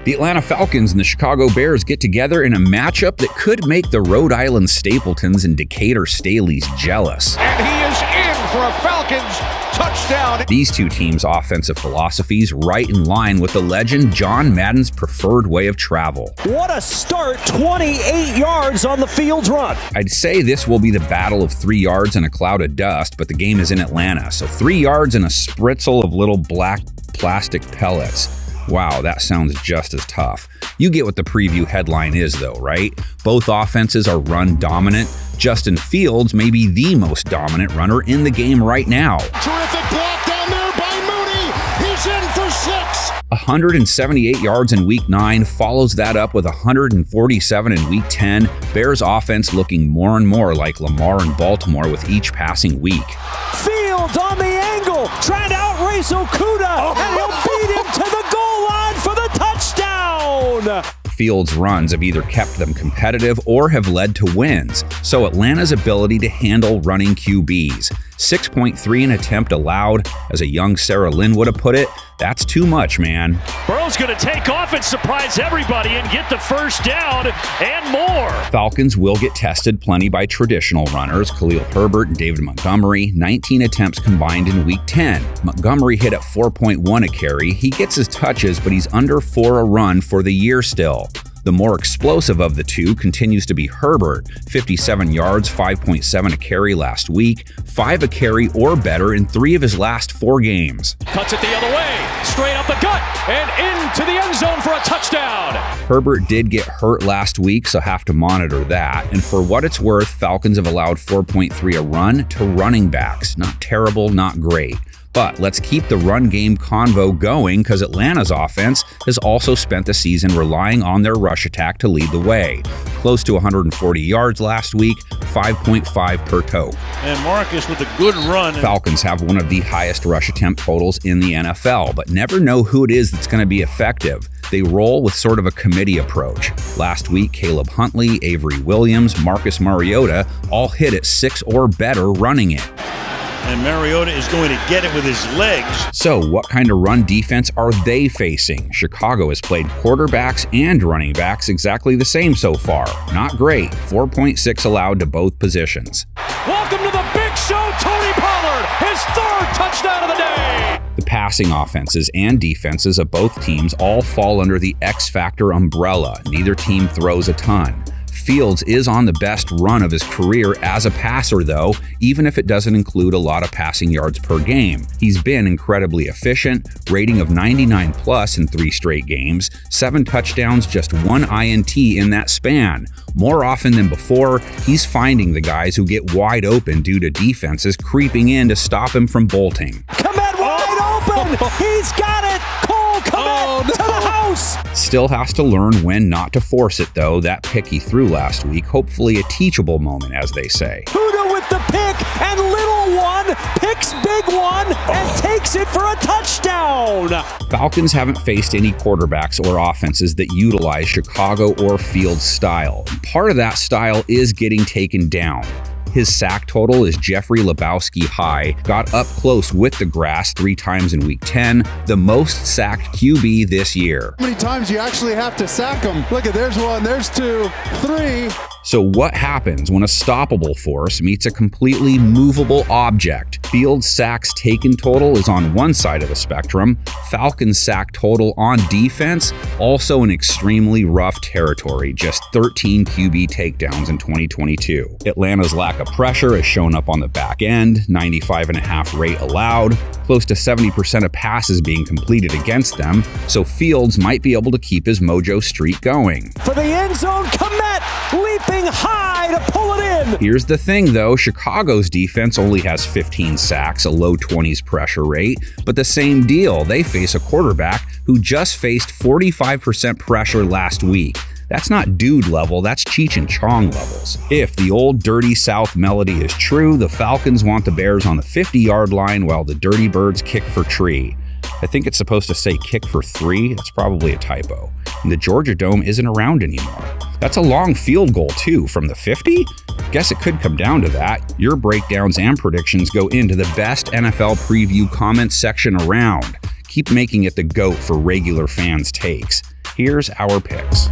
The Atlanta Falcons and the Chicago Bears get together in a matchup that could make the Rhode Island Stapletons and Decatur Staleys jealous. And he is in for a Falcons touchdown. These two teams' offensive philosophies right in line with the legend John Madden's preferred way of travel. What a start, 28 yards on the field's run. I'd say this will be the battle of 3 yards and a cloud of dust, but the game is in Atlanta, so 3 yards and a spritzel of little black plastic pellets. Wow, that sounds just as tough. You get what the preview headline is though, right? Both offenses are run dominant. Justin Fields may be the most dominant runner in the game right now. Terrific block down there by Mooney. He's in for 6. 178 yards in Week 9 follows that up with 147 in Week 10. Bears offense looking more and more like Lamar in Baltimore with each passing week. Fields on the angle, trying to outrace Okuda, and he'll beat him to the goal line for the touchdown. Fields' runs have either kept them competitive or have led to wins, so Atlanta's ability to handle running QBs. 6.3 an attempt allowed. As a young Sarah Lynn would have put it, that's too much, man. Burrow's going to take off and surprise everybody and get the first down and more. Falcons will get tested plenty by traditional runners, Khalil Herbert and David Montgomery. 19 attempts combined in Week 10. Montgomery hit at 4.1 a carry. He gets his touches, but he's under 4 a run for the year still. The more explosive of the two continues to be Herbert, 57 yards, 5.7 a carry last week, 5 a carry or better in 3 of his last 4 games. Cuts it the other way, straight up the gut, and into the end zone for a touchdown. Herbert did get hurt last week, so have to monitor that. And for what it's worth, Falcons have allowed 4.3 a run to running backs. Not terrible, not great. But let's keep the run game convo going because Atlanta's offense has also spent the season relying on their rush attack to lead the way. Close to 140 yards last week, 5.5 per tote. And Marcus with a good run. Falcons have one of the highest rush attempt totals in the NFL, but never know who it is that's going to be effective. They roll with sort of a committee approach. Last week, Caleb Huntley, Avery Williams, Marcus Mariota all hit at 6 or better running it. And Mariota is going to get it with his legs. So what kind of run defense are they facing? Chicago has played quarterbacks and running backs exactly the same so far. Not great. 4.6 allowed to both positions. Welcome to the big show, Tony Pollard, his 3rd touchdown of the day. The passing offenses and defenses of both teams all fall under the X Factor umbrella. Neither team throws a ton. Fields is on the best run of his career as a passer, though, even if it doesn't include a lot of passing yards per game. He's been incredibly efficient, rating of 99 plus in 3 straight games, 7 touchdowns, just 1 INT in that span. More often than before, he's finding the guys who get wide open due to defenses creeping in to stop him from bolting. Komet wide open! He's got it! Cole Komet to the house! Still has to learn when not to force it, though. That pick he threw last week, hopefully a teachable moment, as they say. Huda with the pick, and little one picks big one and takes it for a touchdown. Falcons haven't faced any quarterbacks or offenses that utilize Chicago or Fields' style. And part of that style is getting taken down. His sack total is Jeffrey Lebowski high, got up close with the grass 3 times in Week 10, the most sacked QB this year. How many times you actually have to sack them? Look at, there's 1, there's 2, 3. So what happens when a stoppable force meets a completely movable object? Fields' sacks taken total is on one side of the spectrum. Falcons' sack total on defense, also in extremely rough territory, just 13 QB takedowns in 2022. Atlanta's lack of pressure has shown up on the back end, 95.5 rate allowed, close to 70% of passes being completed against them, so Fields might be able to keep his mojo streak going. For the end zone, Komet leaping high to pull it in. Here's the thing though, Chicago's defense only has 15 sacks, a low 20s pressure rate, but the same deal, they face a quarterback who just faced 45% pressure last week. That's not dude level, that's Cheech and Chong levels. If the old Dirty South melody is true, the Falcons want the Bears on the 50-yard line while the Dirty Birds kick for tree. I think it's supposed to say kick for 3. That's probably a typo. And the Georgia Dome isn't around anymore. That's a long field goal, too, from the 50? Guess it could come down to that. Your breakdowns and predictions go into the best NFL preview comments section around. Keep making it the GOAT for regular fans' takes. Here's our picks.